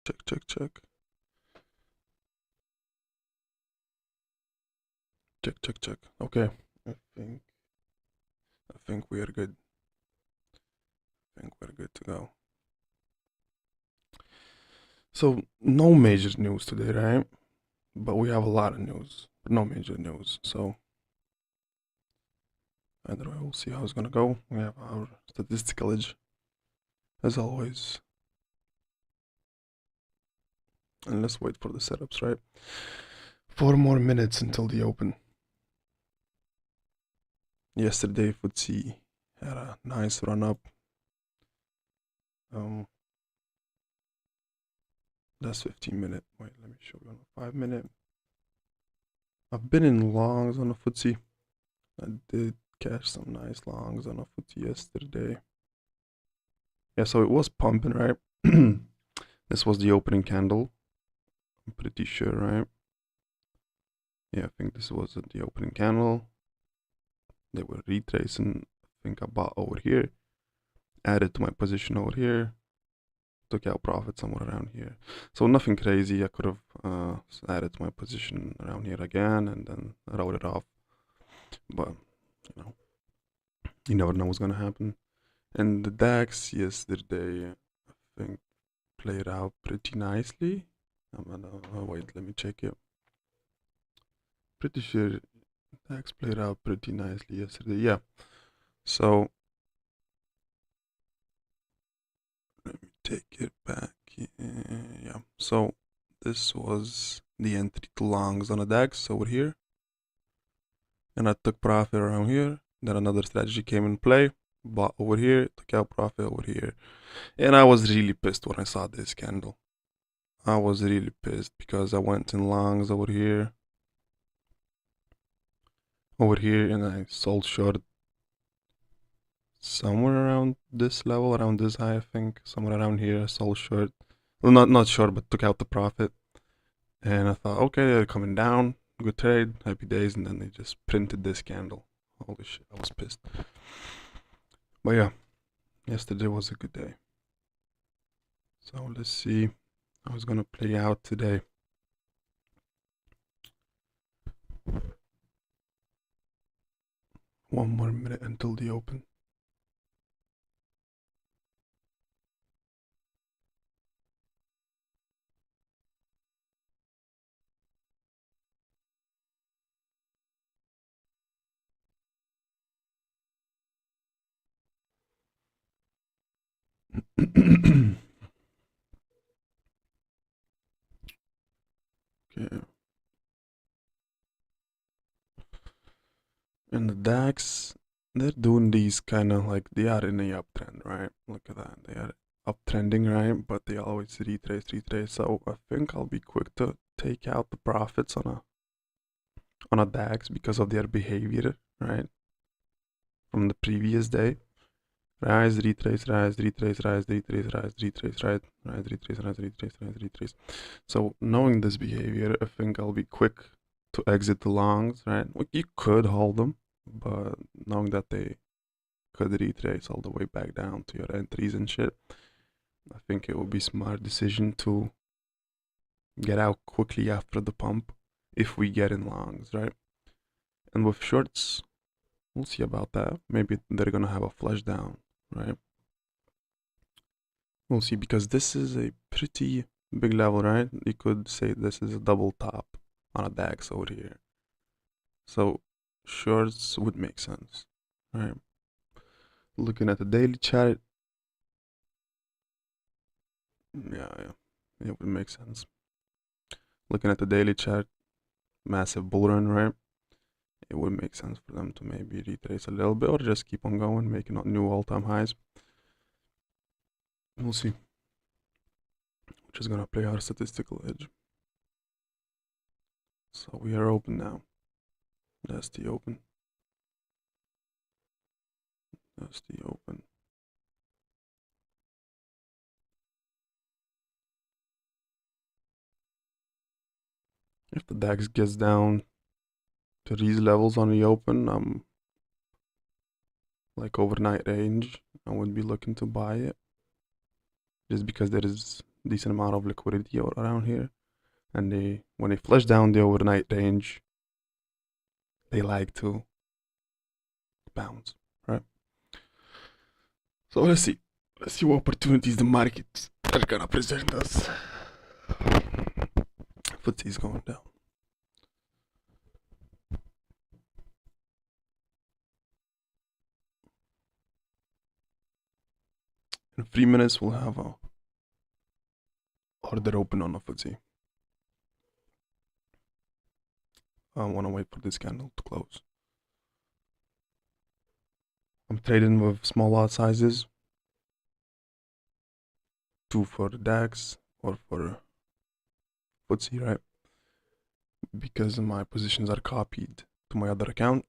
Check. Check. Okay. I think we are good. I think we're good to go. So no major news today, right? But we have a lot of news, but no major news. So either way, we'll see how it's gonna go. We have our statistical edge, as always. And let's wait for the setups, right? 4 more minutes until the open. Yesterday, FTSE had a nice run up. That's 15 minute. Wait, let me show you on a 5 minute. I've been in longs on the FTSE. I did catch some nice longs on a FTSE yesterday. Yeah, so it was pumping, right? This was the opening candle. I'm pretty sure, right? Yeah, I think this was the opening candle. They were retracing. I think I bought over here, added to my position over here, took out profit somewhere around here. So nothing crazy. I could have added to my position around here again and then wrote it off. But you never know what's gonna happen. And the DAX yesterday, I think, played out pretty nicely. Wait, let me check it. Pretty sure DAX played out pretty nicely yesterday. Yeah. So let me take it back. Yeah. So this was the entry to longs on a DAX over here. And I took profit around here. Then another strategy came in play. Bought over here, took out profit over here. And I was really pissed when I saw this candle. I was really pissed because I went in longs over here, and I sold short somewhere around this level, around this high, I think, somewhere around here. I sold short, well, not short, but took out the profit, and I thought, okay, they're coming down, good trade, happy days, and then they just printed this candle. Holy shit, I was pissed. But yeah, yesterday was a good day. So let's see how it's gonna play out today. One more minute until the open. Okay. And the DAX, they're doing these kind of like they are in a uptrend, right? Look at that. They are uptrending, right? But they always retrace. So I think I'll be quick to take out the profits on a DAX because of their behavior, right? From the previous day. Rise, retrace, rise, retrace, rise, retrace, rise, retrace, right? Rise, retrace, rise, retrace, rise, retrace. So knowing this behavior, I think I'll be quick to exit the longs, right? Like you could hold them, but knowing that they could retrace all the way back down to your entries and shit, I think it would be smart decision to get out quickly after the pump if we get in longs, right? And with shorts, we'll see about that. Maybe they're gonna have a flush down, right? We'll see because this is a pretty big level, right? You could say this is a double top on a DAX over here. So shorts would make sense, right? Looking at the daily chart, yeah, it would make sense. Looking at the daily chart, massive bull run, right? It would make sense for them to maybe retrace a little bit or just keep on going, making new all-time highs. We'll see. Which is gonna play our statistical edge. So we are open now. That's the open. That's the open. If the DAX gets down to these levels on the open, like overnight range, I would be looking to buy it. Just because there is decent amount of liquidity around here, and when they flush down the overnight range, they like to bounce, right? So let's see what opportunities the markets are gonna present us. FTSE's going down. In 3 minutes, we'll have a order open on the FTSE. I want to wait for this candle to close. I'm trading with small lot sizes. 2 for the DAX or for FTSE, right? Because my positions are copied to my other account.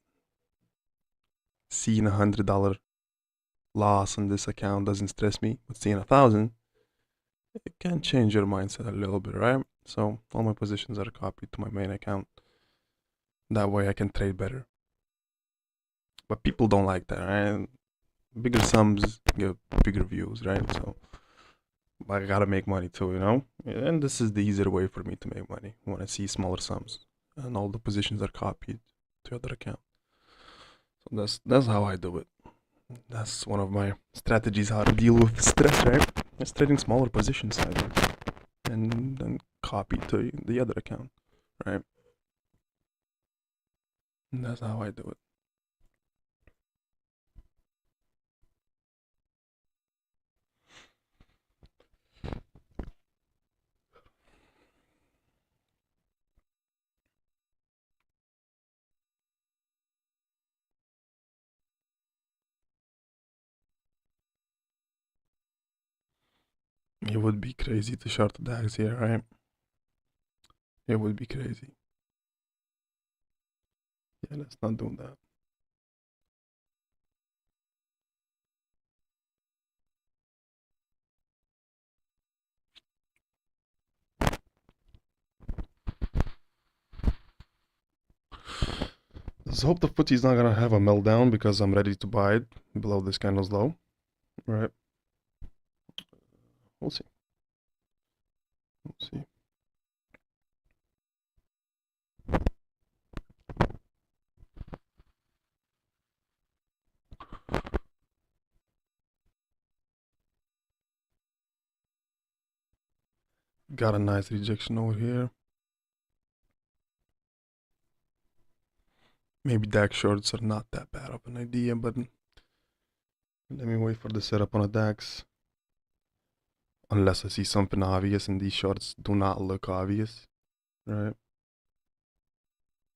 Seeing $100 loss on this account doesn't stress me, but seeing 1,000, it can change your mindset a little bit, right? So all my positions are copied to my main account. That way I can trade better. But people don't like that, right? Bigger sums give bigger views, right? So I gotta make money too, you know? And this is the easier way for me to make money when I see smaller sums and all the positions are copied to other account. So that's how I do it. That's one of my strategies how to deal with stress, right? It's trading smaller position sizes and then copy to the other account, right? And that's how I do it. It would be crazy to short the DAX here, right? It would be crazy. Yeah, let's not do that. Let's hope the FTSE is not gonna have a meltdown because I'm ready to buy it below this candle's low, right? We'll see. We'll see. Got a nice rejection over here. Maybe DAX shorts are not that bad of an idea, but let me wait for the setup on a DAX. Unless I see something obvious, and these shorts do not look obvious, right?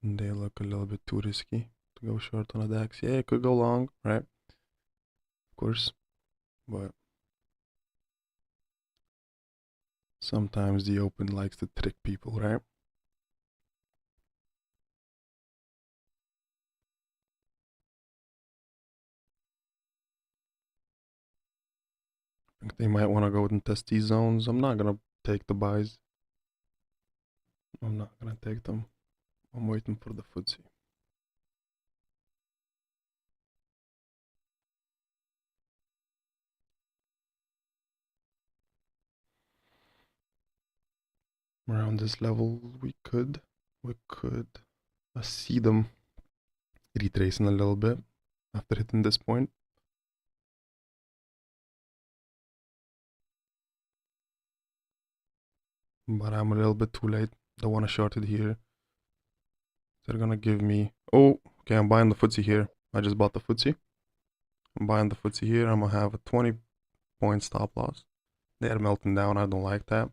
And they look a little bit too risky to go short on a DAX. Yeah, it could go long, right? Of course, but sometimes the open likes to trick people, right? I think they might want to go and test these zones. I'm not gonna take the buys. I'm not gonna take them. I'm waiting for the FTSE. Around this level, we could see them retracing a little bit after hitting this point. But I'm a little bit too late. Don't want to short it here. They're gonna give me... Oh, okay, I'm buying the FTSE here. I just bought the FTSE. I'm buying the FTSE here. I'm gonna have a 20-point stop loss. They're melting down. I don't like that.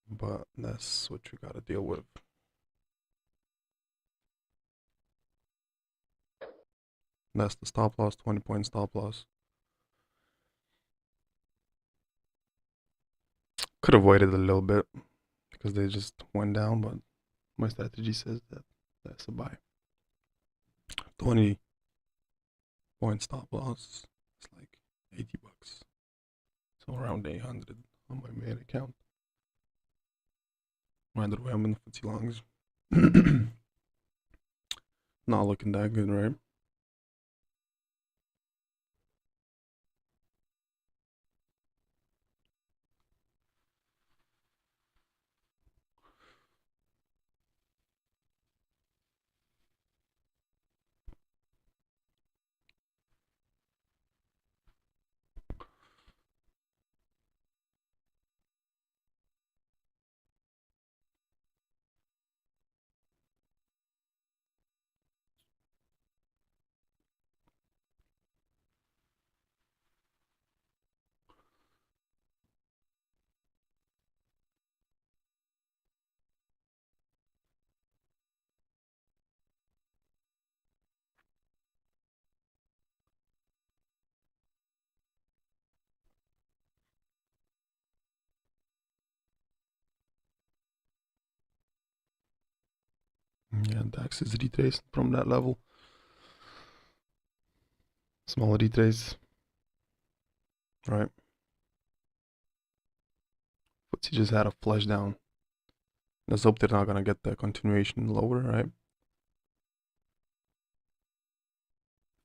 But that's what you gotta deal with. That's the stop loss, 20-point stop loss. Could have waited a little bit because they just went down, but my strategy says that that's a buy. 20-point stop loss. It's like $80. So around 800 on my main account. Either way, I'm in the FTSE longs. Not looking that good, right? Yeah, DAX is retraced from that level. Small retrace. Right. FTSE just had a flush down. Let's hope they're not gonna get the continuation lower, right?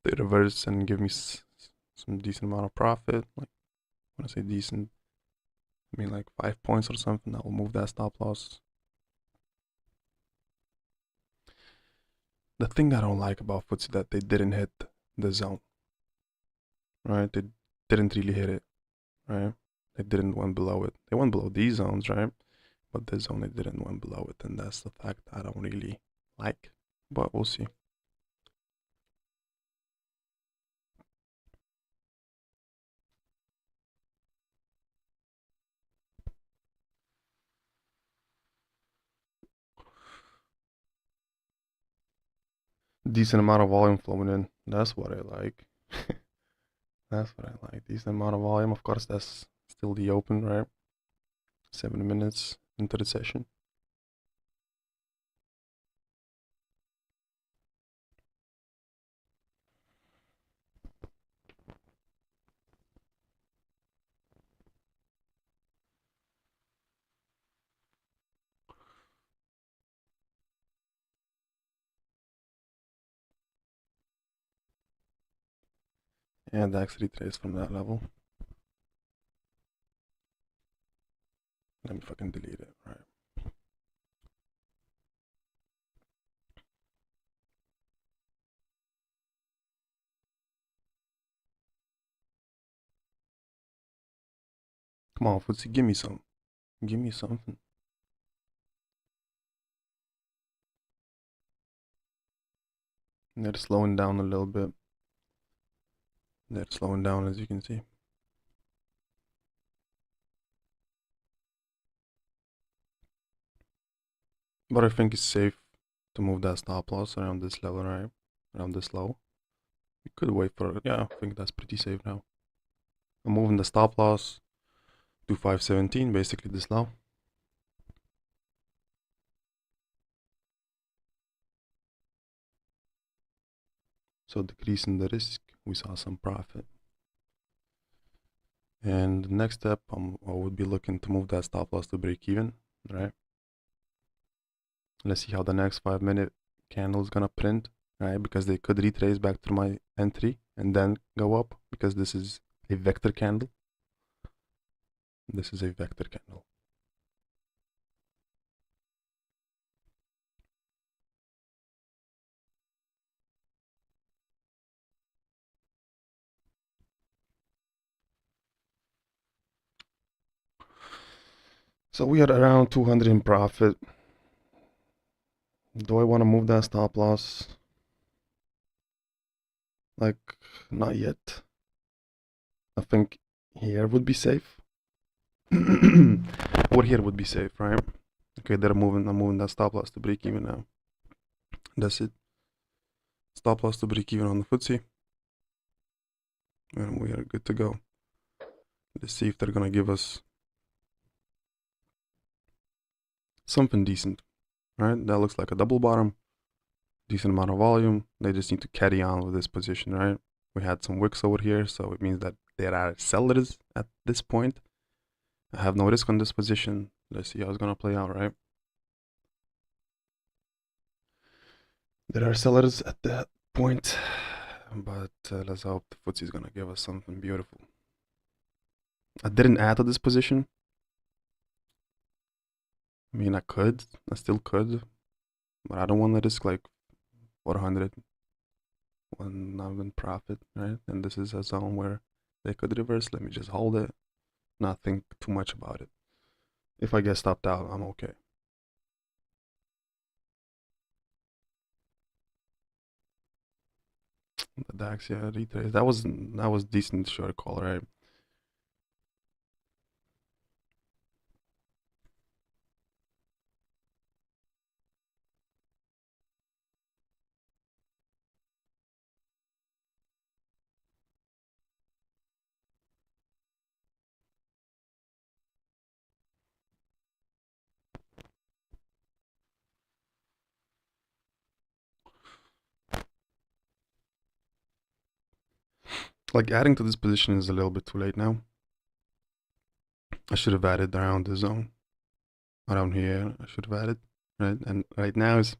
They reverse and give me some decent amount of profit. Like, when I say decent, I mean like 5 points or something. That will move that stop loss. The thing I don't like about FTSE that they didn't hit the zone, right? They didn't really hit it, right? They didn't went below it. They went below these zones, right? But this zone they didn't went below it, and that's the fact I don't really like. But we'll see. Decent amount of volume flowing in. That's what I like. That's what I like. Decent amount of volume. Of course, that's still the open, right? 7 minutes into the session. And DAX retrace from that level. Let me fucking delete it, right? Come on, FTSE, give me some. Give me something. They're slowing down a little bit. They're slowing down, as you can see. But I think it's safe to move that stop loss around this level, right? Around this low. You could wait for it. Yeah, I think that's pretty safe now. I'm moving the stop loss to 517, basically this low. So decreasing the risk, we saw some profit. And the next step, I would be looking to move that stop loss to break even, right? Let's see how the next 5-minute candle is gonna print, right? Because they could retrace back to my entry and then go up, because this is a vector candle. This is a vector candle. So we are around 200 in profit. Do I want to move that stop loss? Like, not yet. I think here would be safe. Or here would be safe, right? Okay, I'm moving that stop loss to break even now. That's it. Stop loss to break even on the FTSE. And we are good to go. Let's see if they're gonna give us something decent, right? That looks like a double bottom, decent amount of volume. They just need to carry on with this position, right? We had some wicks over here, so it means that there are sellers at this point. I have no risk on this position. Let's see how it's gonna play out, right? There are sellers at that point, but let's hope the FTSE is gonna give us something beautiful. I didn't add to this position. I mean, I still could, but I don't want to risk like 400 when I'm in profit, right? And this is a zone where they could reverse. Let me just hold it, not think too much about it. If I get stopped out, I'm okay. The DAX, yeah, retrace. That was decent short call, right? Like adding to this position is a little bit too late now. I should have added around the zone. Around here, I should have added, right? And right now is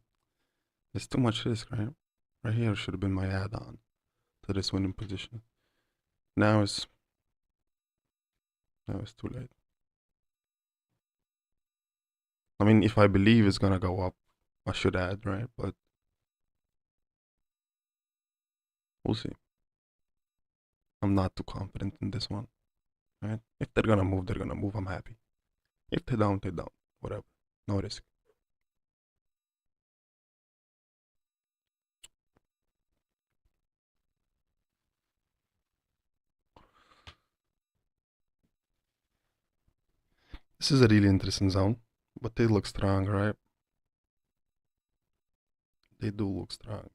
there's too much risk, right? Right here should have been my add-on to this winning position. Now it's too late. I mean, if I believe it's gonna go up, I should add, right? But we'll see. I'm not too confident in this one, right? If they're gonna move, they're gonna move. I'm happy. If they don't, they don't. Whatever. No risk. This is a really interesting zone, but they look strong, right? They do look strong.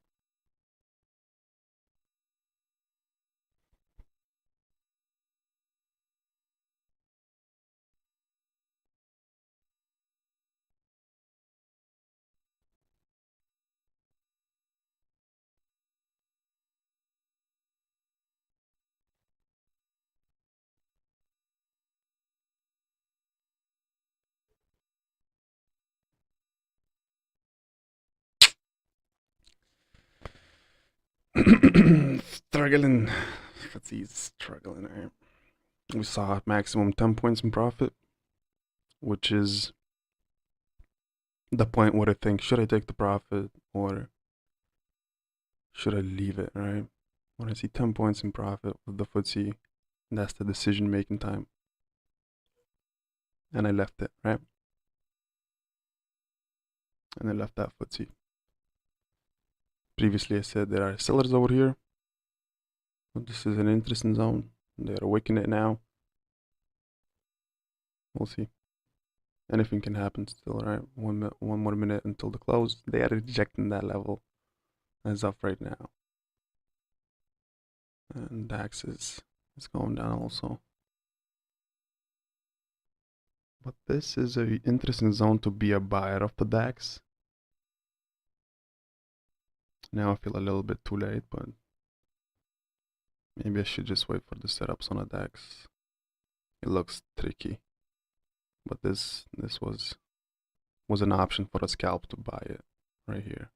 Struggling. He's struggling, right? We saw maximum 10 points in profit, which is the point where I think, should I take the profit or should I leave it, right? When I see 10 points in profit with the FTSE, that's the decision making time. And I left it, right? And I left that FTSE. Previously, I said there are sellers over here. But this is an interesting zone. They're awakening it now. We'll see. Anything can happen still, right? One more minute until the close. They are rejecting that level as of right now. And DAX is going down also. But this is an interesting zone to be a buyer of the DAX. Now I feel a little bit too late, but maybe I should just wait for the setups on a DAX. It looks tricky, but this was an option for a scalp to buy it right here.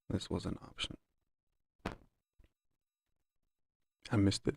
This was an option. I missed it.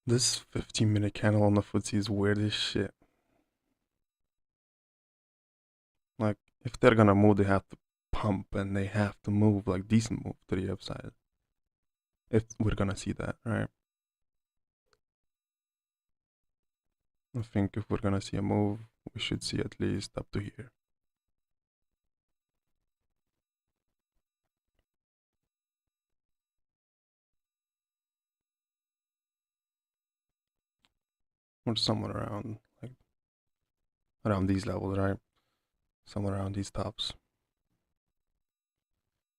This 15-minute candle on the FTSE is weird as shit. Like, if they're gonna move, they have to pump and they have to move, like, decent move to the upside. If we're gonna see that, right? I think if we're gonna see a move, we should see at least up to here. Or somewhere around, like, around these levels, right? Somewhere around these tops.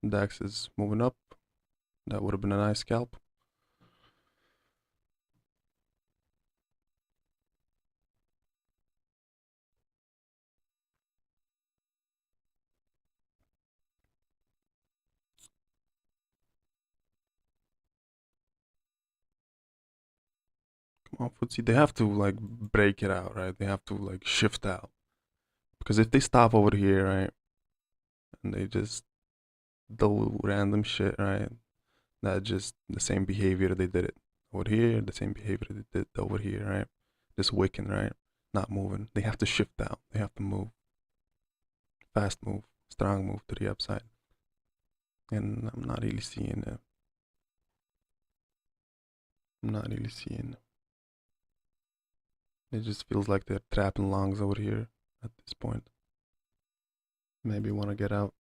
DAX is moving up. That would have been a nice scalp. Come on, FTSE. They have to, like, break it out, right? They have to, like, shift out. Because if they stop over here, right, and they just do random shit, right? That just the same behavior they did it over here, the same behavior they did over here, right? Just wicking, right? Not moving. They have to shift out. They have to move. Fast move, strong move to the upside. And I'm not really seeing it. I'm not really seeing it. It just feels like they're trapping longs over here at this point. Maybe want to get out.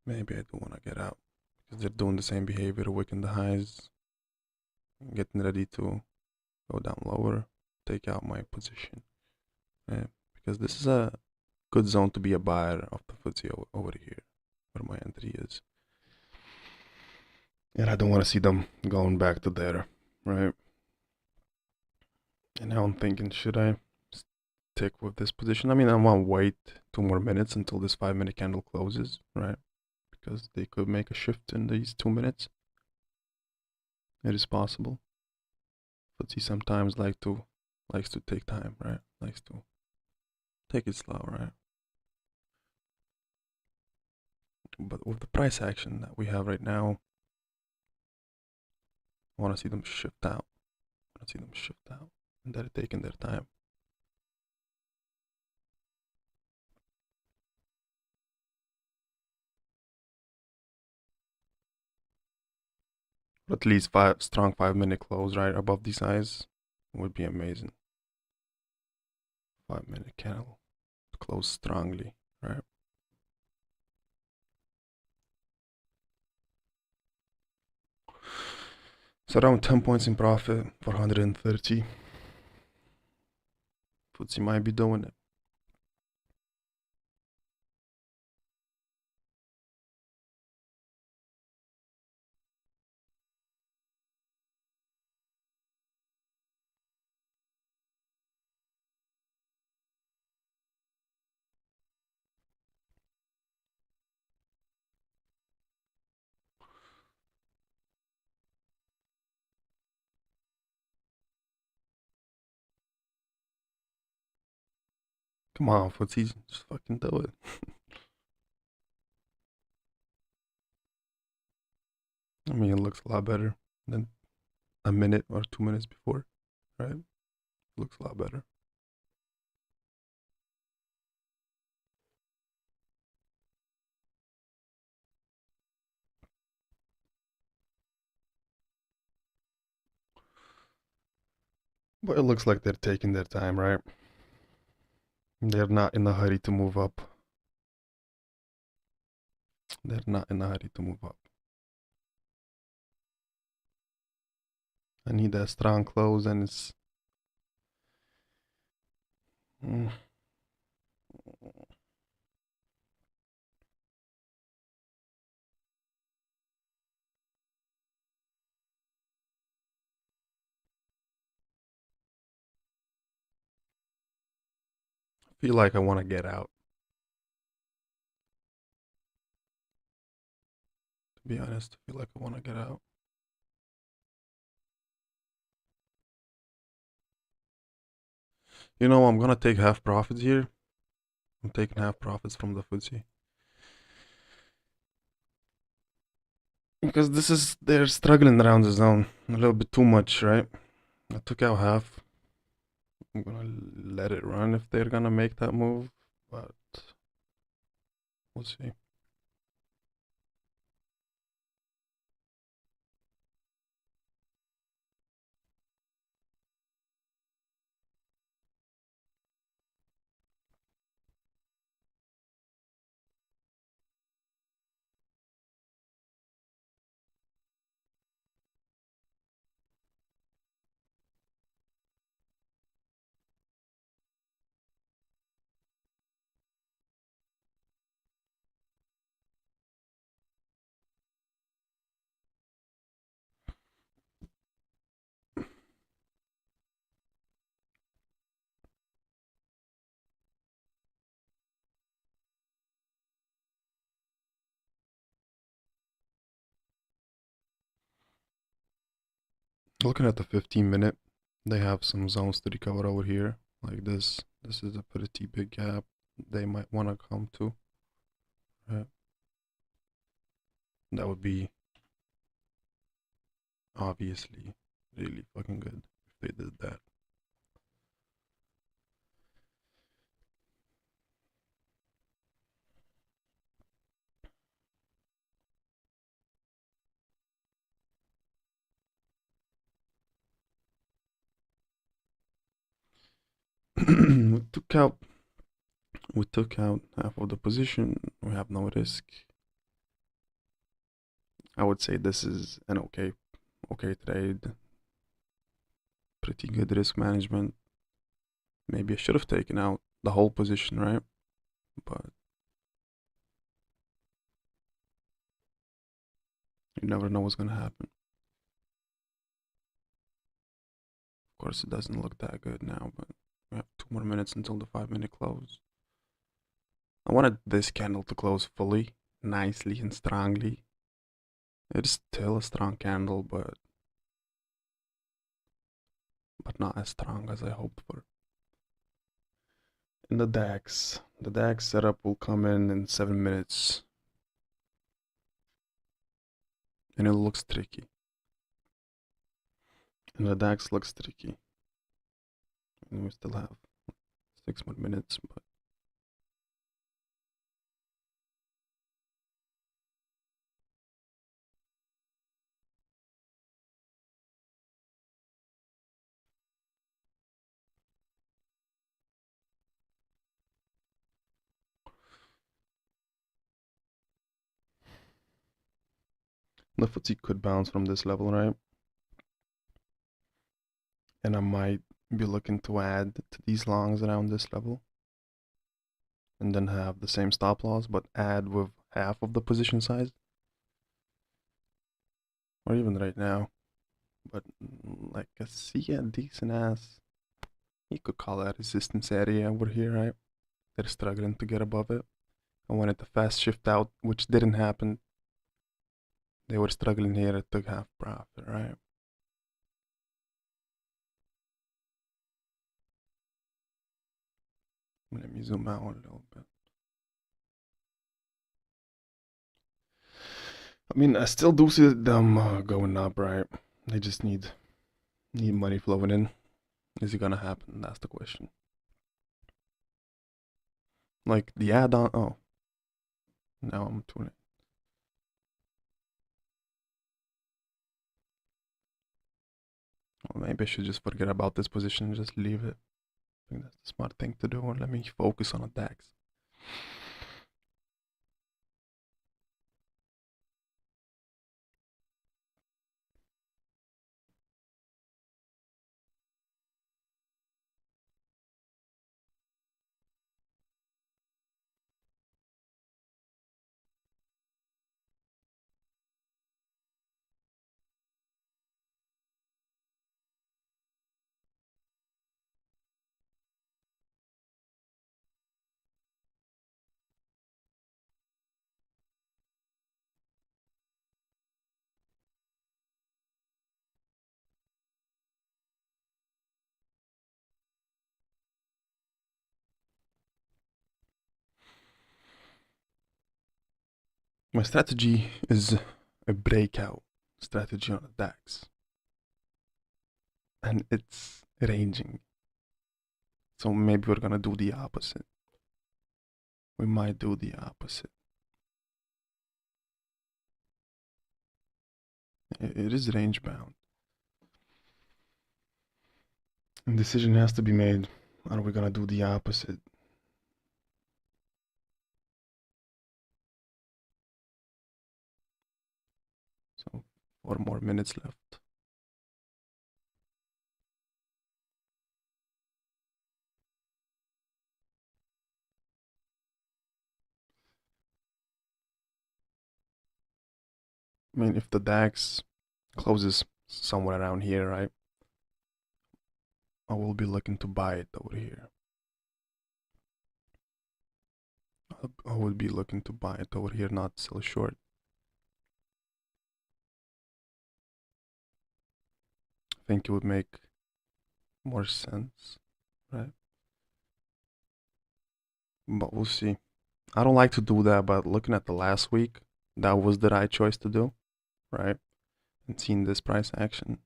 Maybe I do want to get out. Because they're doing the same behavior, wicking the highs. Getting ready to go down lower. Take out my position. Right? Because this is a good zone to be a buyer of the FTSE over here. Where my entry is. And I don't want to see them going back to there. Right? And now I'm thinking, should I stick with this position? I mean, I want to wait 2 more minutes until this 5-minute candle closes, right? Because they could make a shift in these 2 minutes. It is possible. FTSE sometimes likes to take time, right? Likes to take it slow, right? But with the price action that we have right now, I want to see them shift out. And they're taking their time. But at least strong 5-minute close right above these highs would be amazing. 5-minute candle close strongly, right? So around 10 points in profit for 130. FTSE might be doing it. Come on, FTSE, just fucking do it. I mean, it looks a lot better than a minute or 2 minutes before, right? It looks a lot better. But it looks like they're taking their time, right? They're not in a hurry to move up. They're not in a hurry to move up. I need a strong close and it's... feel like I want to get out. To be honest, I feel like I want to get out. You know, I'm gonna take half profits here. I'm taking half profits from the FTSE. Because they're struggling around the zone a little bit too much, right? I took out half. I'm gonna let it run if they're gonna make that move, but we'll see. Looking at the 15-minute, they have some zones to recover over here, like this. This is a pretty big gap they might want to come to. Right? That would be obviously really fucking good if they did that. we took out we took out half of the position. We have no risk. I would say this is an okay trade. Pretty good risk management. Maybe I should have taken out the whole position, right? But you never know what's gonna happen. Of course, it doesn't look that good now, but we have 2 more minutes until the 5 minute close. I wanted this candle to close fully, nicely and strongly. It's still a strong candle, but not as strong as I hoped for. In the DAX setup will come in 7 minutes. And it looks tricky. And the DAX looks tricky. And we still have 6 more minutes, but the FTSE could bounce from this level, right? And I might be looking to add to these longs around this level. And then have the same stop loss, but add with half of the position size. Or even right now. But like I see a decent ass, you could call that resistance area over here, right? They're struggling to get above it. I wanted to fast shift out, which didn't happen. They were struggling here, it took half profit, right? Let me zoom out a little bit. I mean, I still do see them going up, right? They just need money flowing in. Is it gonna happen? That's the question. Like the add-on. Oh, now I'm tuning. Well, maybe I should just forget about this position and just leave it. I think that's the smart thing to do. Or let me focus on a DAX. My strategy is a breakout strategy on a DAX. And it's ranging. So maybe we're gonna do the opposite. We might do the opposite. It is range bound. And decision has to be made. Are we gonna do the opposite? So 4 more minutes left. I mean, if the DAX closes somewhere around here, right? I will be looking to buy it over here. I would be looking to buy it over here, not sell short. I think it would make more sense, right? But we'll see. I don't like to do that, but looking at the last week, that was the right choice to do, right? And seeing this price action.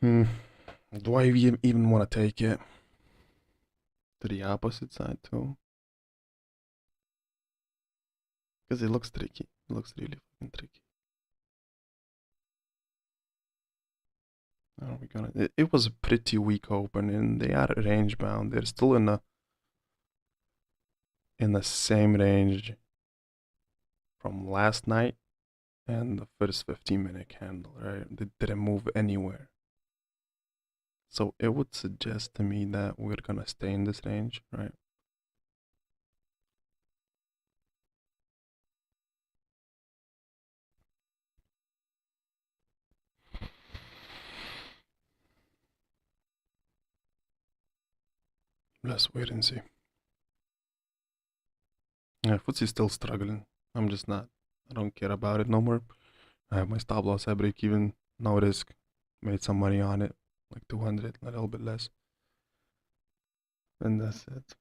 Do I even want to take it to the opposite side too? Because it looks tricky. It looks really fucking tricky. Are we gonna? It was a pretty weak opening. They are range bound. They're still in the same range from last night and the first 15-minute candle, right? They didn't move anywhere. So it would suggest to me that we're gonna stay in this range, right? Let's wait and see. Yeah, FTSE's still struggling. I'm just not. I don't care about it no more. I have my stop loss at break even, no risk. Made some money on it, like 200, a little bit less. And that's it.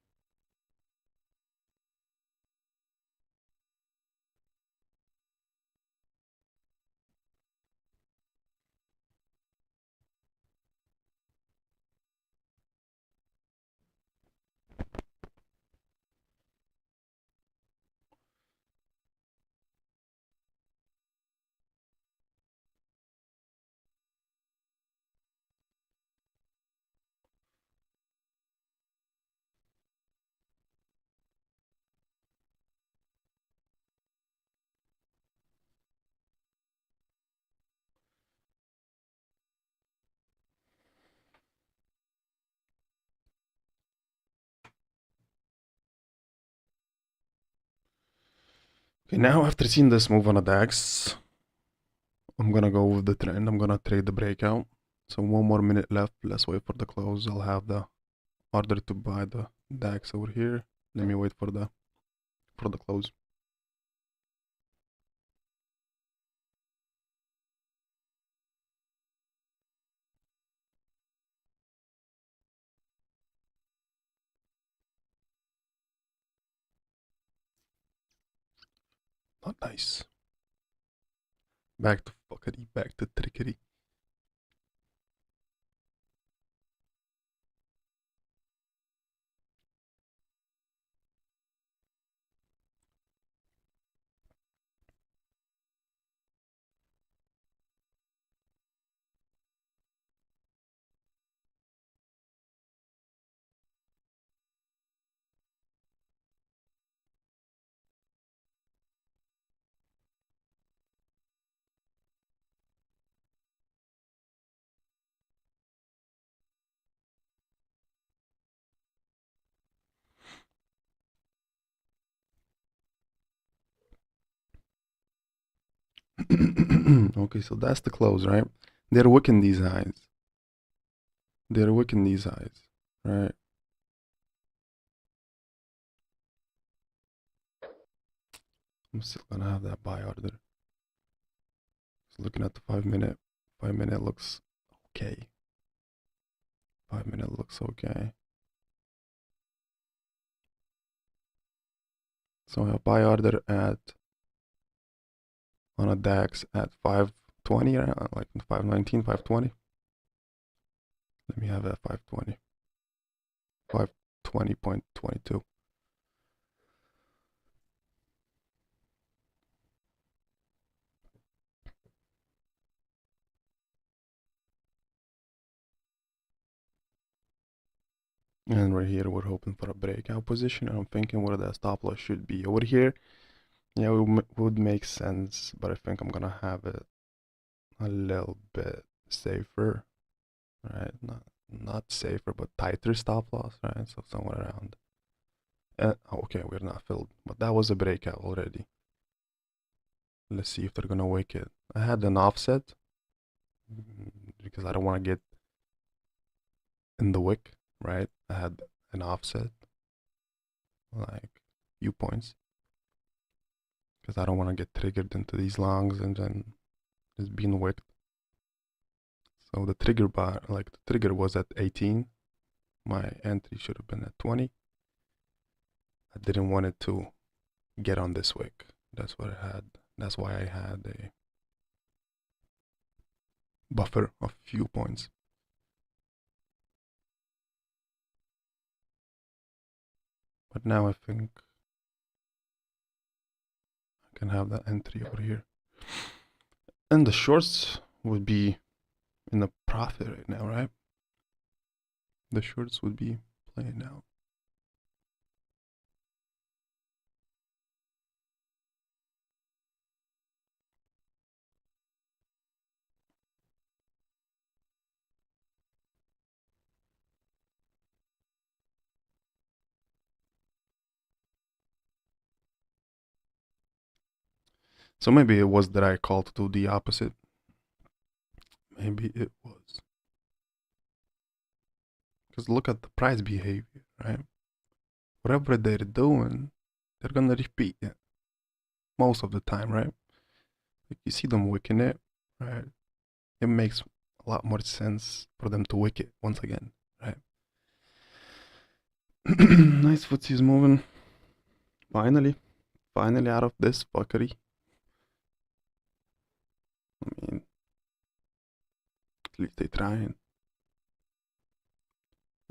Okay, now after seeing this move on a DAX, I'm gonna go with the trend. I'm gonna trade the breakout. So 1 more minute left. Let's wait for the close. I'll have the order to buy the DAX over here. Let me wait for the close. Not nice. Back to fuckery, back to trickery. Okay, so that's the close, right? They're wicking these highs. They're wicking these highs, right? I'm still gonna have that buy order. Just looking at the 5 minute. 5 minute looks okay. 5 minute looks okay. So I have buy order at on a DAX at 520, like 519, 520. Let me have that 520. 520.22. And right here, we're hoping for a breakout position. And I'm thinking where that stop loss should be. Over here, yeah, it would make sense. But I think I'm going to have it a little bit safer, right? Not safer, but tighter stop loss, right? So somewhere around. Okay, we're not filled. But that was a breakout already. Let's see if they're going to wake it. I had an offset because I don't want to get in the wick, right? I had an offset, like few points, because I don't want to get triggered into these longs and then just being wicked. So the trigger bar, like the trigger was at 18. My entry should have been at 20. I didn't want it to get on this wick. That's what I had. That's why I had a buffer of few points. But now I think I can have that entry over here. And the shorts would be in a profit right now, right? The shorts would be playing out. So maybe it was that I called to do the opposite. Maybe it was. Because look at the price behavior, right? Whatever they're doing, they're gonna repeat it most of the time, right? Like you see them wicking it, right? It makes a lot more sense for them to wick it once again, right? Nice footsie's moving. Finally out of this fuckery. I mean, at least they trying.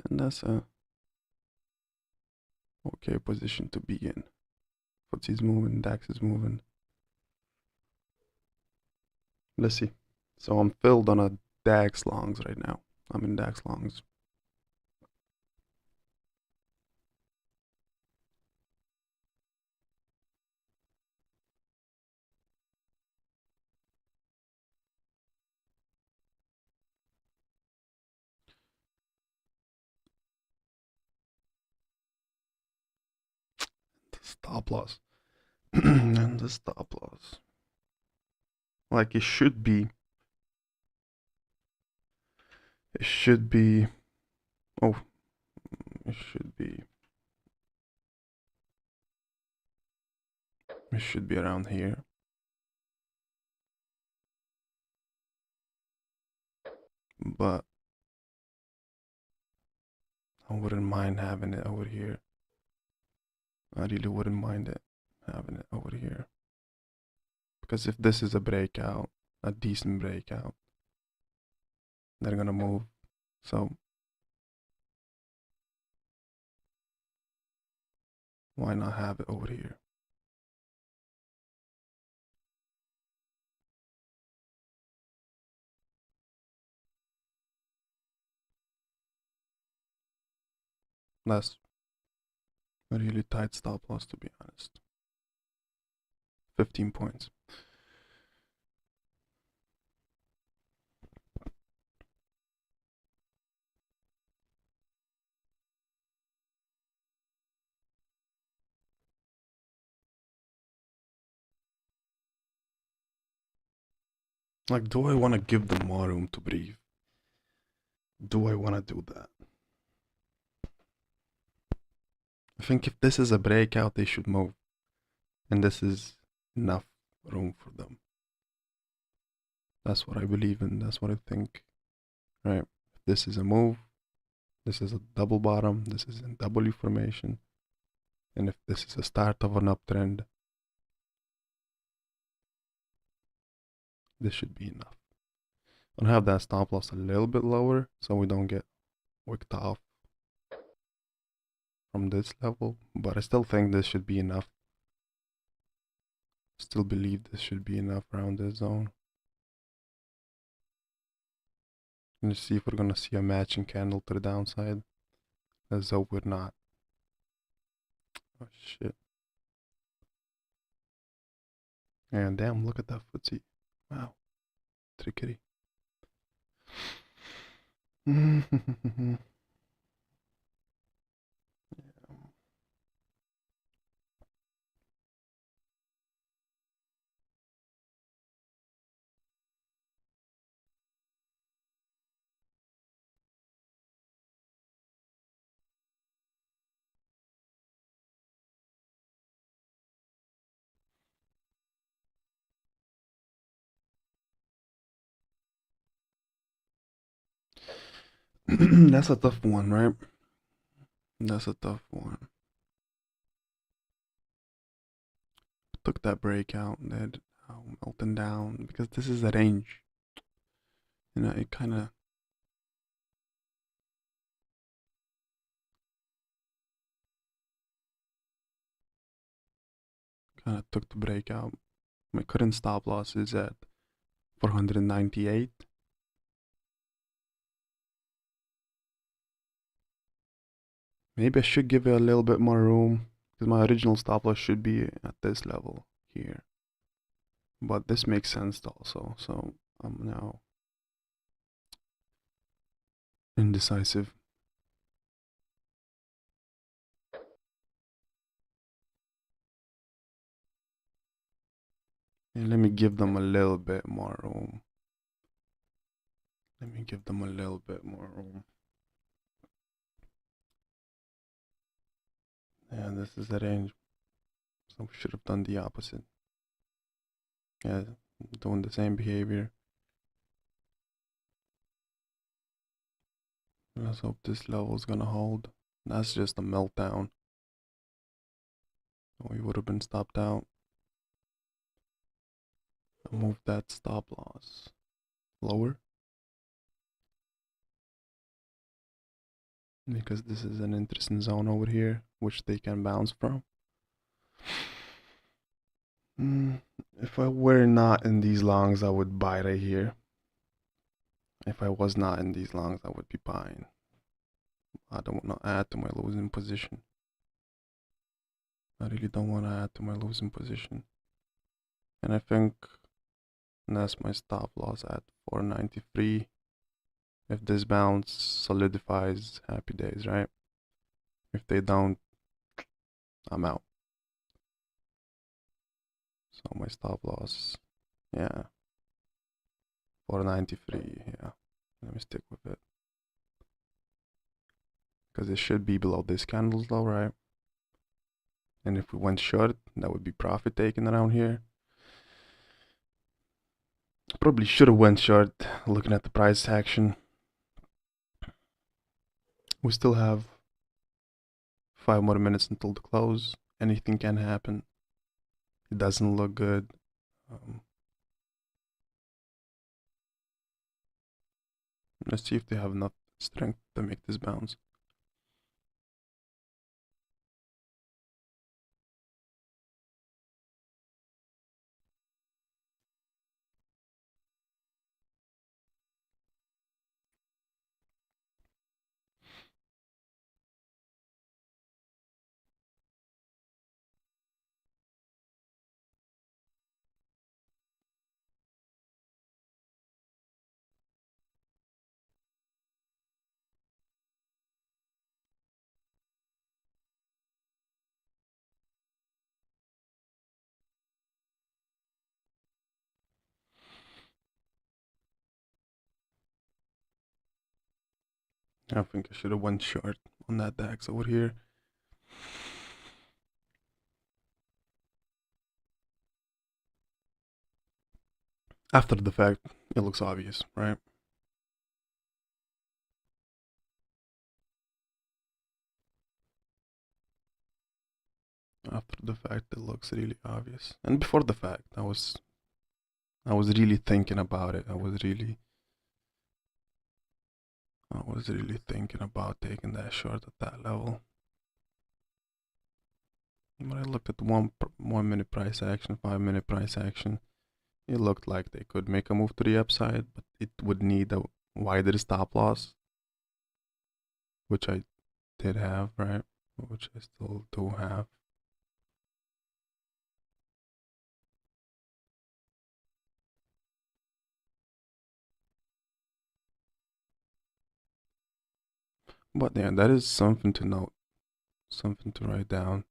And that's a okay position to be in. Footsie's moving, DAX is moving. Let's see. So I'm filled on a DAX longs right now. I'm in DAX longs. The stop loss. And the stop loss. Like it should be. It should be. Oh, it should be. It should be around here. But I wouldn't mind having it over here. I really wouldn't mind it having it over here. Because if this is a breakout, a decent breakout, they're gonna move. So why not have it over here? That's a really tight stop loss, to be honest. 15 points. Like, do I want to give them more room to breathe? Do I want to do that? I think if this is a breakout, they should move. And this is enough room for them. That's what I believe in. That's what I think. Right? If this is a move, this is a double bottom, this is in W formation. And if this is a start of an uptrend, this should be enough. I'm gonna have that stop loss a little bit lower so we don't get wicked off from this level, but I still think this should be enough. Still believe this should be enough around this zone. Let's see if we're gonna see a matching candle to the downside. Let's hope we're not. Oh shit. And damn, look at that footsie. Wow. Trickery. That's a tough one, right? That's a tough one. took that breakout and then melting down because this is the range. You know, it kind of took the breakout. My current stop loss is at 498. Maybe I should give it a little bit more room because my original stop loss should be at this level here. But this makes sense also, so I'm now indecisive. And let me give them a little bit more room. Let me give them a little bit more room. Yeah, this is the range. So we should have done the opposite. Yeah, doing the same behavior. Let's hope this level is gonna hold. That's just a meltdown. We would have been stopped out. I'll move that stop loss lower. Because this is an interesting zone over here, which they can bounce from. If I were not in these longs, I would buy right here. If I was not in these longs, I would be buying. I don't want to add to my losing position. I really don't want to add to my losing position. And I think that's my stop loss at 493. If this bounce solidifies, happy days, right? If they don't, I'm out. So my stop loss, yeah, 493, yeah. Let me stick with it. Because it should be below this candle's low, right? And if we went short, that would be profit taken around here. Probably should have went short looking at the price action. We still have 5 more minutes until the close. Anything can happen. It doesn't look good. Let's see if they have enough strength to make this bounce. I think I should have went short on that DAX over here. After the fact, it looks obvious, right? After the fact, it looks really obvious. And before the fact, I was really thinking about it. I was really thinking about taking that short at that level. When I looked at 1 minute price action, 5 minute price action, it looked like they could make a move to the upside, but it would need a wider stop loss, which I did have, right? Which I still do have. But yeah, that is something to note, something to write down,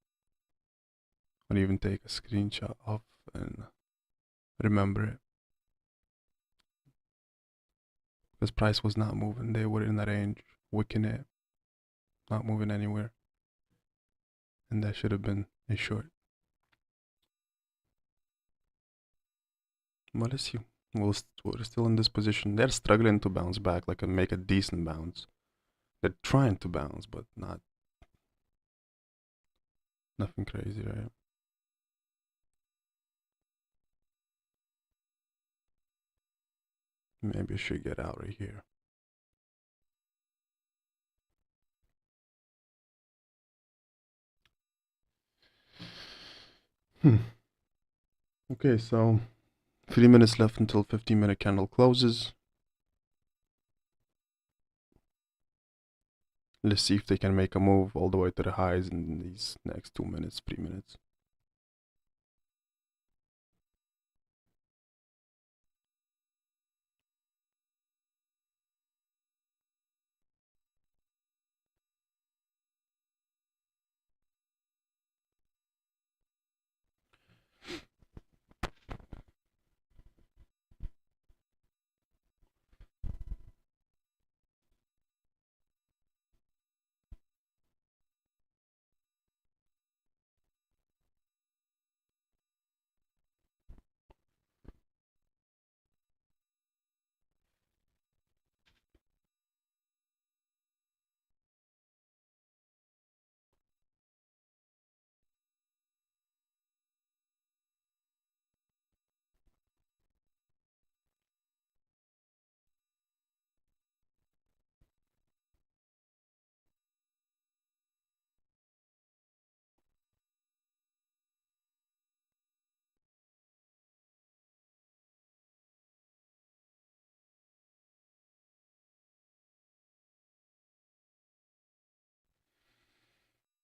or even take a screenshot of and remember it. Because price was not moving, they were in the range, wicking it, not moving anywhere. And that should have been a short. But let's see. We're still in this position. They're struggling to bounce back, like make a decent bounce. They're trying to bounce, but nothing crazy, right? Maybe I should get out of here. Okay, so 3 minutes left until 15-minute candle closes. Let's see if they can make a move all the way to the highs in these next 2 minutes, 3 minutes.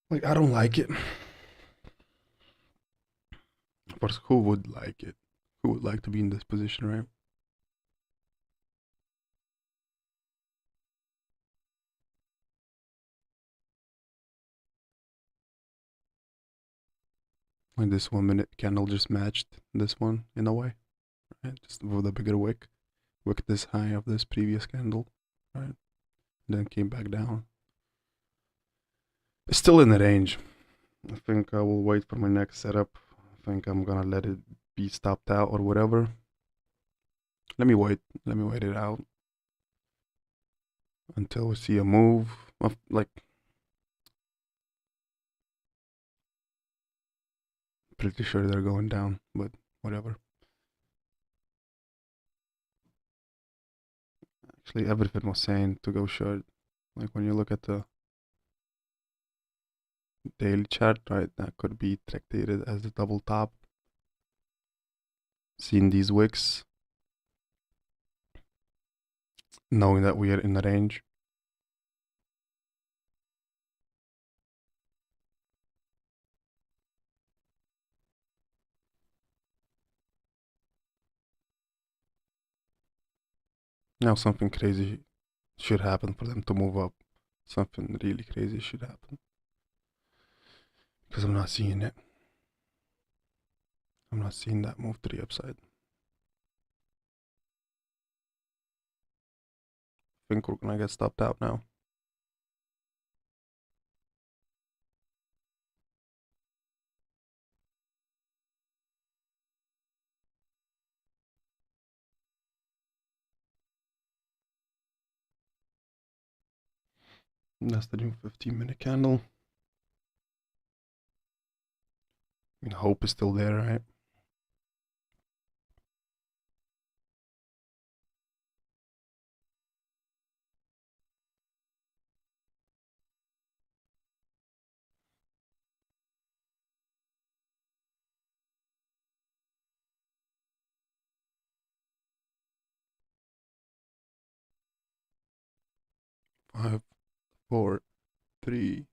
Like, I don't like it. But who would like it? Who would like to be in this position, right? Like this 1 minute candle just matched this one in a way, right? Just with a bigger wick. Wick this high of this previous candle, right? Then came back down. It's still in the range. I think I will wait for my next setup. I think I'm gonna let it be stopped out or whatever. Let me wait. Let me wait it out until we see a move of like. Pretty sure they're going down, but whatever. Actually, everything was saying to go short. Like when you look at the daily chart, right, that could be tractated as the double top. Seeing these wicks, knowing that we are in the range. Now something crazy should happen for them to move up. Something really crazy should happen. Because I'm not seeing it. I'm not seeing that move to the upside. I think we're gonna get stopped out now. And that's the new 15-minute candle. I mean, hope is still there, right? Five, four, three,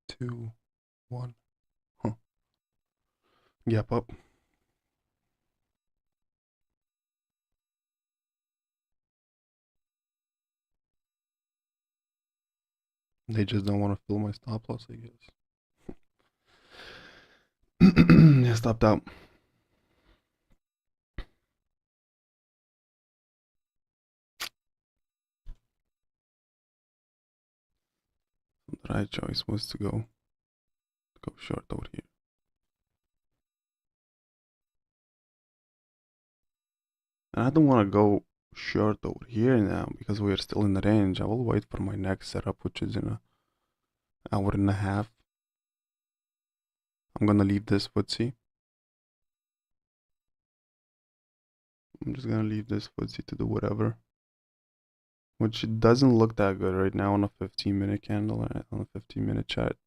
two, one. Huh. Gap up. They just don't want to fill my stop loss, I guess. Yeah, stopped out. The right choice was to go short over here. And I don't want to go short over here now because we are still in the range. I will wait for my next setup, which is in an hour and a half. I'm gonna leave this footsie. I'm just gonna leave this footsie to do whatever. which doesn't look that good right now on a 15-minute candle, right? On a 15-minute chart.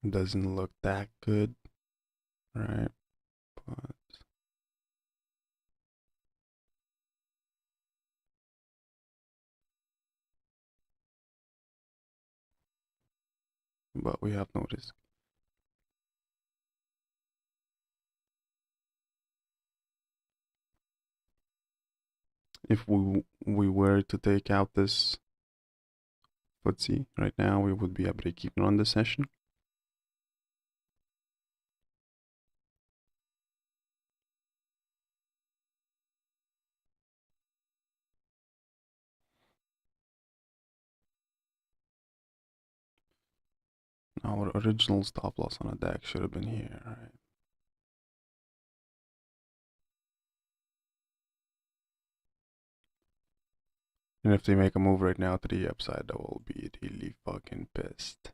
It doesn't look that good, right? But we have no risk. If we were to take out this FTSE right now, we would be a break even on the session. Our original stop loss on a DAX should have been here, right? And if they make a move right now to the upside, I will be really fucking pissed.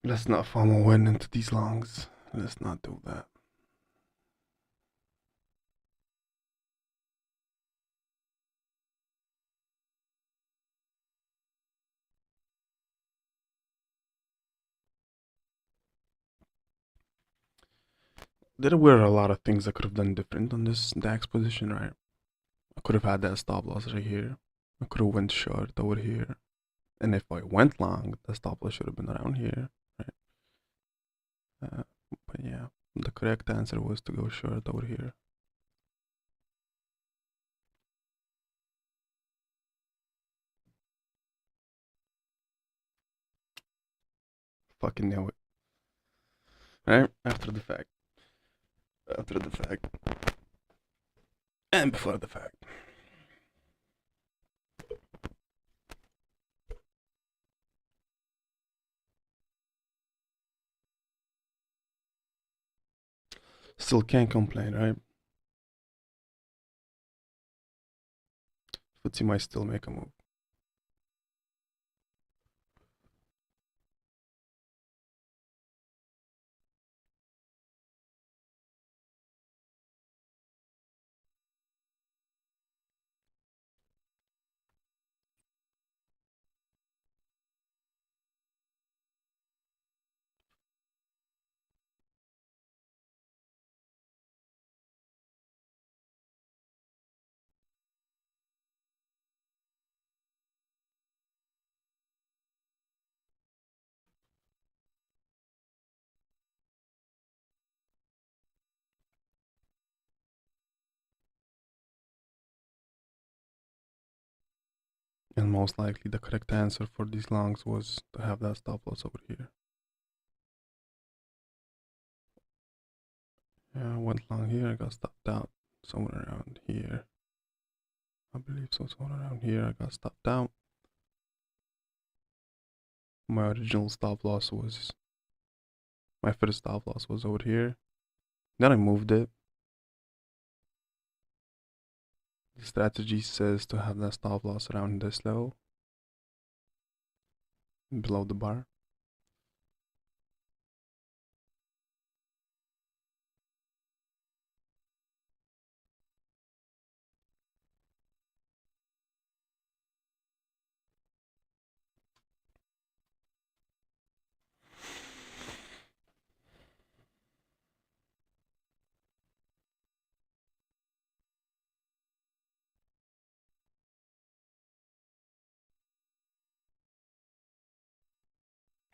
Let's not FOMO win into these longs. Let's not do that. There were a lot of things I could have done different on this DAX position, right? I could have had that stop loss right here. I could have went short over here. And if I went long, the stop loss should have been around here, right? But yeah, the correct answer was to go short over here. Fucking know it. Right? After the fact. After the fact. And before the fact. Still can't complain, right? FTSE might still make a move. And most likely the correct answer for these longs was to have that stop loss over here. Yeah, I went long here, I got stopped out somewhere around here. I believe so, somewhere around here I got stopped out. My original stop loss was, my first stop loss was over here. Then I moved it. The strategy says to have that stop loss around this level, below the bar.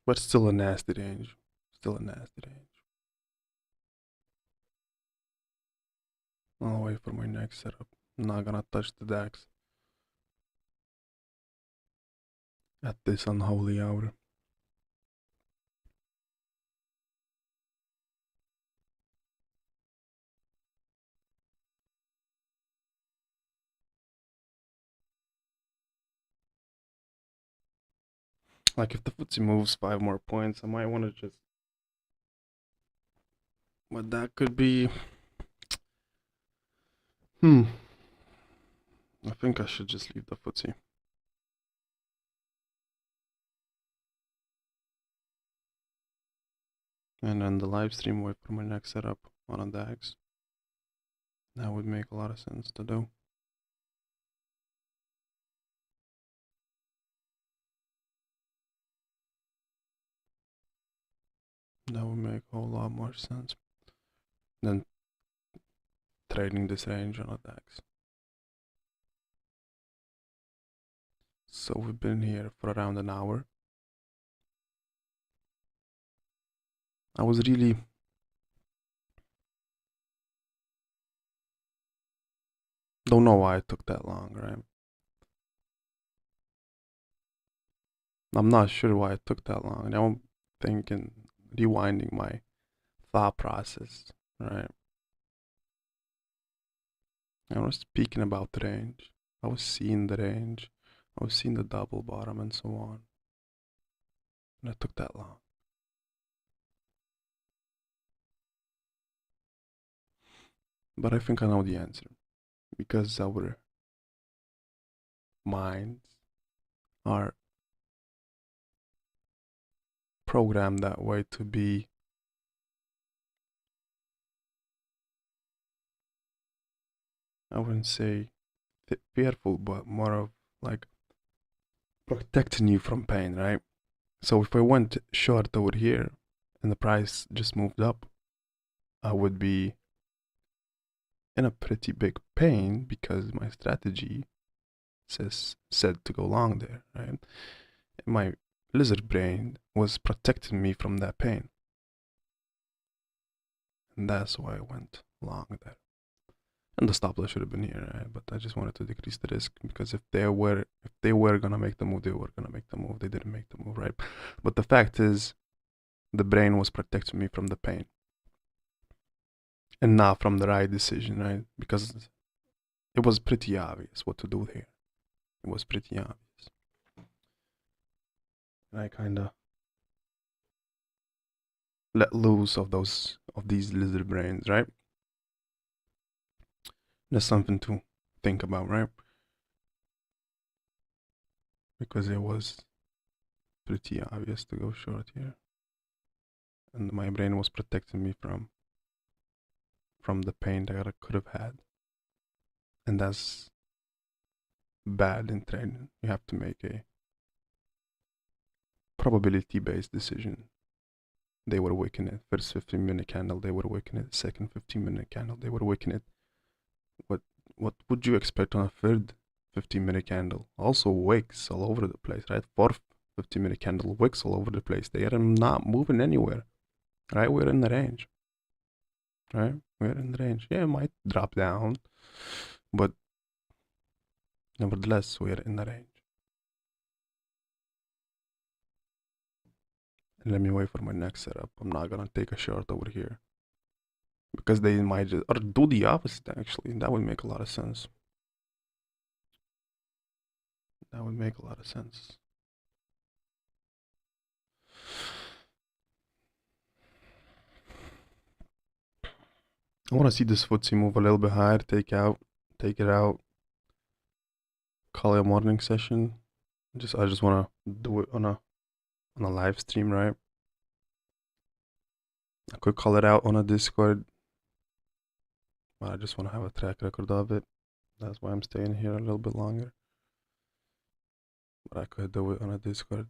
But still a nasty range. Still a nasty range. I'll wait for my next setup. I'm not gonna touch the DAX at this unholy hour. Like if the FTSE moves 5 more points, I might want to just. But that could be. I think I should just leave the FTSE. and then the live stream wait for my next setup on a DAX. That would make a lot of sense to do. That would make a whole lot more sense than trading this range on a DAX. So we've been here for around an hour. I was really don't know why it took that long, right? I'm not sure why it took that long. Now I'm thinking, rewinding my thought process, right? I was speaking about the range. I was seeing the range. I was seeing the double bottom and so on. And it took that long. But I think I know the answer. Because our minds are programmed that way to be I wouldn't say fearful, but more of like protecting you from pain, right? So if I went short over here and the price just moved up, I would be in a pretty big pain because my strategy said to go long there, right? And my lizard brain was protecting me from that pain. And that's why I went long there. And the stop loss should have been here, right? But I just wanted to decrease the risk because if they were gonna make the move, they were gonna make the move. They didn't make the move, right? But the fact is, the brain was protecting me from the pain, and not from the right decision, right? Because it was pretty obvious what to do here. It was pretty obvious, and I kind of let loose of these lizard brains, right? That's something to think about, right? Because it was pretty obvious to go short here, and my brain was protecting me from the pain that I could have had, and that's bad in trading. You have to make a probability-based decision. They were wicking it. First 15-minute candle, they were wicking it. Second 15-minute candle, they were wicking it. What would you expect on a third 15-minute candle? Also wicks all over the place, right? Fourth 15-minute candle, wicks all over the place. They are not moving anywhere, right? We're in the range, right? We're in the range. Yeah, it might drop down, but nevertheless, we're in the range. And let me wait for my next setup. I'm not gonna take a short over here because they might just or do the opposite. Actually, that would make a lot of sense. That would make a lot of sense. I want to see this FTSE move a little bit higher. Take it out. Call it a morning session. I just want to do it on a live stream, right? I could call it out on a Discord, but I just want to have a track record of it. That's why I'm staying here a little bit longer. But I could do it on a Discord.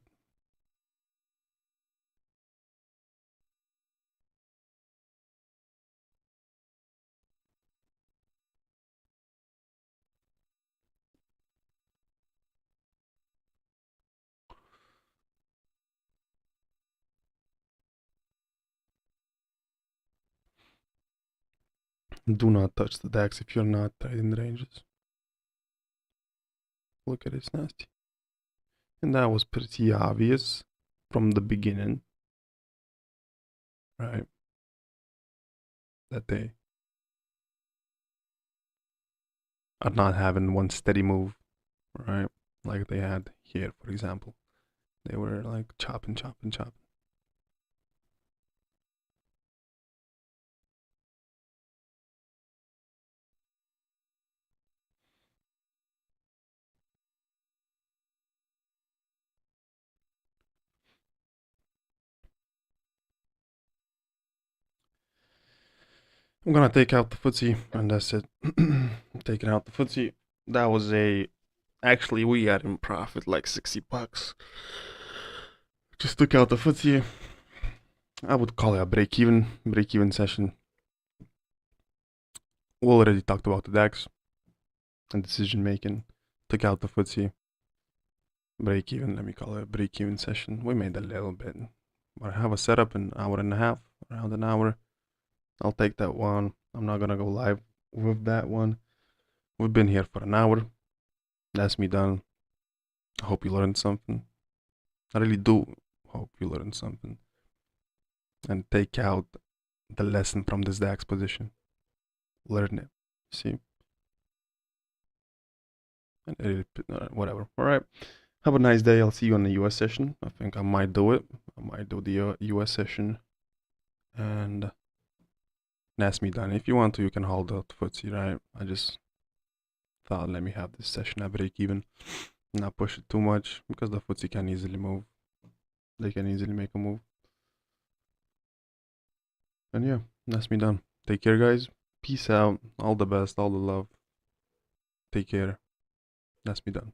Do not touch the DAX if you're not trading ranges. Look at it, it's nasty. And that was pretty obvious from the beginning, right? That they are not having one steady move, right? Like they had here, for example. They were like chopping, chopping, chopping. I'm gonna take out the footsie, and that's it. Taking out the footsie. That was a. Actually, we got in profit like $60. Just took out the footsie. I would call it a break-even session. We already talked about the DAX and decision making. Took out the footsie. Break even, let me call it a break even session. We made a little bit. But I have a setup in an hour and a half, around an hour. I'll take that one. I'm not gonna go live with that one. We've been here for an hour. That's me done. I hope you learned something. I really do hope you learned something. And take out the lesson from this DAX position. Learn it. See? And whatever. Alright. Have a nice day. I'll see you on the US session. I think I might do it. I might do the US session. And that's me done. If you want to, you can hold the footsie, right? I just thought, let me have this session at break even. Not push it too much because the footsie can easily move. They can easily make a move. And yeah, that's me done. Take care, guys. Peace out. All the best. All the love. Take care. That's me done.